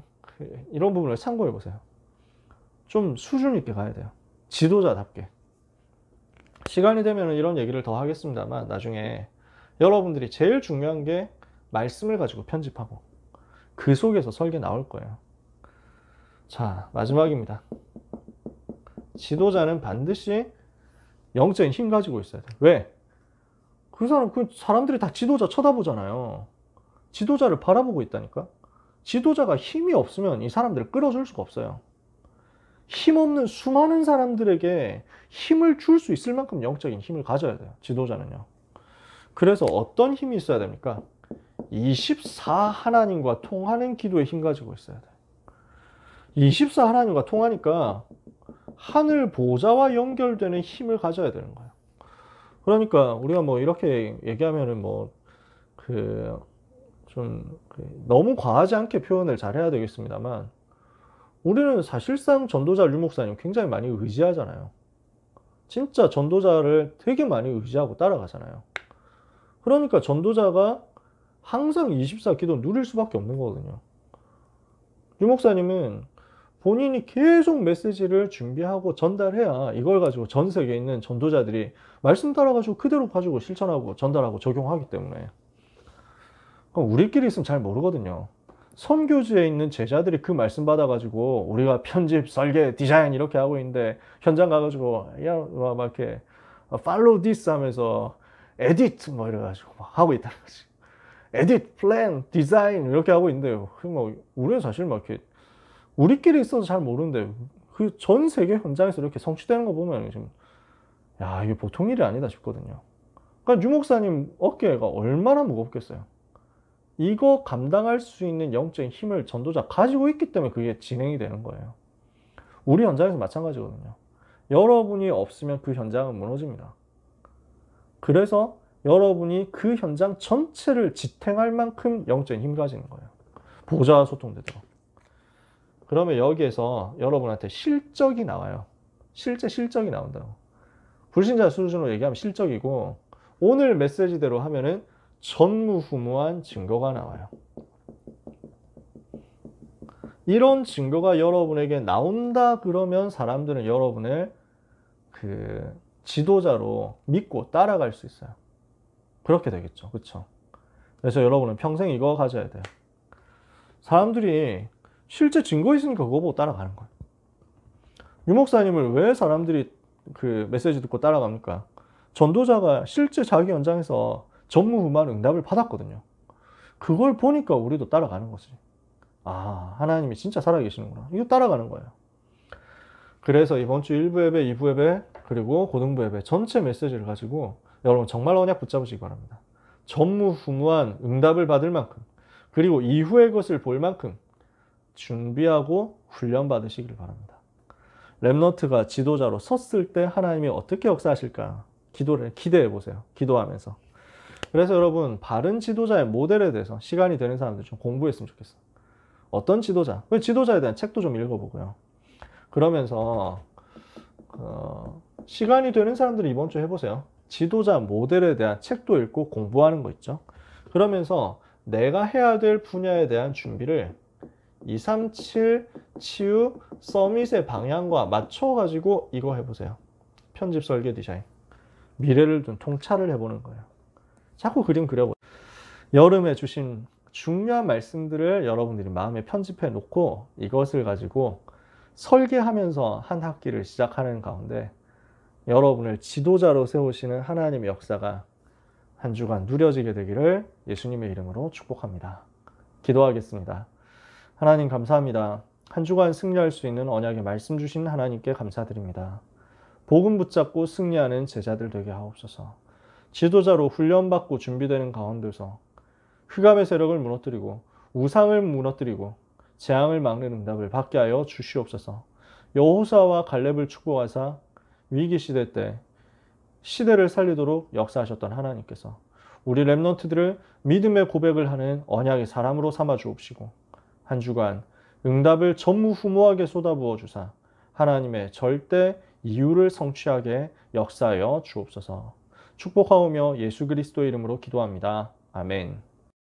이런 부분을 참고해 보세요. 좀 수준 있게 가야 돼요. 지도자답게. 시간이 되면 이런 얘기를 더 하겠습니다만 나중에 여러분들이 제일 중요한 게 말씀을 가지고 편집하고 그 속에서 설계 나올 거예요. 자, 마지막입니다. 지도자는 반드시 영적인 힘 가지고 있어야 돼. 왜? 그 사람들이 다 지도자 쳐다보잖아요. 지도자를 바라보고 있다니까. 지도자가 힘이 없으면 이 사람들을 끌어줄 수가 없어요. 힘없는 수많은 사람들에게 힘을 줄 수 있을 만큼 영적인 힘을 가져야 돼요. 지도자는요. 그래서 어떤 힘이 있어야 됩니까? 24 하나님과 통하는 기도에 힘 가지고 있어야 돼요. 24 하나님과 통하니까 하늘 보좌와 연결되는 힘을 가져야 되는 거예요. 그러니까 우리가 뭐 이렇게 얘기하면은 너무 과하지 않게 표현을 잘 해야 되겠습니다만 우리는 사실상 전도자 류 목사님 굉장히 많이 의지하잖아요. 진짜 전도자를 되게 많이 의지하고 따라가잖아요. 그러니까 전도자가 항상 24 기도 누릴 수밖에 없는 거거든요. 류 목사님은 본인이 계속 메시지를 준비하고 전달해야 이걸 가지고 전 세계에 있는 전도자들이 말씀 따라가지고 그대로 가지고 실천하고 전달하고 적용하기 때문에. 그럼 우리끼리 있으면 잘 모르거든요. 선교지에 있는 제자들이 그 말씀 받아가지고 우리가 편집, 설계, 디자인 이렇게 하고 있는데 현장 가가지고 막 이렇게 follow this 하면서 edit 뭐 이래가지고 막 하고 있다는 거지. edit, plan, design 이렇게 하고 있는데요. 우리는 사실 막 이렇게 우리끼리 있어서 잘 모르는데 그 전 세계 현장에서 이렇게 성취되는 거 보면 지금 야 이게 보통 일이 아니다 싶거든요. 그러니까 유 목사님 어깨가 얼마나 무겁겠어요. 이거 감당할 수 있는 영적인 힘을 전도자 가지고 있기 때문에 그게 진행이 되는 거예요. 우리 현장에서 마찬가지거든요. 여러분이 없으면 그 현장은 무너집니다. 그래서 여러분이 그 현장 전체를 지탱할 만큼 영적인 힘을 가지는 거예요. 보좌와 소통되도록. 그러면 여기에서 여러분한테 실적이 나와요. 실제 실적이 나온다고. 불신자 수준으로 얘기하면 실적이고 오늘 메시지대로 하면은 전무후무한 증거가 나와요. 이런 증거가 여러분에게 나온다 그러면 사람들은 여러분을 그 지도자로 믿고 따라갈 수 있어요. 그렇게 되겠죠. 그렇죠? 그래서 여러분은 평생 이거 가져야 돼요. 사람들이 실제 증거 있으니까 그거 보고 따라가는 거예요. 유 목사님을 왜 사람들이 그 메시지 듣고 따라갑니까? 전도자가 실제 자기 현장에서 전무후무한 응답을 받았거든요. 그걸 보니까 우리도 따라가는 거지. 아, 하나님이 진짜 살아계시는구나. 이거 따라가는 거예요. 그래서 이번 주 1부 예배, 2부 예배, 그리고 고등부 예배 전체 메시지를 가지고 여러분 정말 언약 붙잡으시기 바랍니다. 전무후무한 응답을 받을 만큼 그리고 이후의 것을 볼 만큼 준비하고 훈련 받으시길 바랍니다. 렘넌트가 지도자로 섰을 때 하나님이 어떻게 역사하실까 기도를 기대해 보세요. 기도하면서. 그래서 여러분 바른 지도자의 모델에 대해서 시간이 되는 사람들 좀 공부했으면 좋겠어요. 어떤 지도자? 지도자에 대한 책도 좀 읽어보고요. 그러면서 시간이 되는 사람들이 이번 주 해보세요. 지도자 모델에 대한 책도 읽고 공부하는 거 있죠. 그러면서 내가 해야 될 분야에 대한 준비를 237 치유 서밋의 방향과 맞춰가지고 이거 해보세요. 편집 설계 디자인. 미래를 좀 통찰을 해보는 거예요. 자꾸 그림 그려보세요. 여름에 주신 중요한 말씀들을 여러분들이 마음에 편집해 놓고 이것을 가지고 설계하면서 한 학기를 시작하는 가운데 여러분을 지도자로 세우시는 하나님의 역사가 한 주간 누려지게 되기를 예수님의 이름으로 축복합니다. 기도하겠습니다. 하나님 감사합니다. 한 주간 승리할 수 있는 언약의 말씀 주신 하나님께 감사드립니다. 복음 붙잡고 승리하는 제자들 되게 하옵소서. 지도자로 훈련받고 준비되는 가운데서 흑암의 세력을 무너뜨리고 우상을 무너뜨리고 재앙을 막는 응답을 받게 하여 주시옵소서. 여호수아와 갈렙을 축복하사 위기시대 때 시대를 살리도록 역사하셨던 하나님께서 우리 렘넌트들을 믿음의 고백을 하는 언약의 사람으로 삼아 주옵시고 한 주간 응답을 전무후무하게 쏟아부어 주사 하나님의 절대 이유를 성취하게 역사하여 주옵소서. 축복하오며 예수 그리스도의 이름으로 기도합니다. 아멘.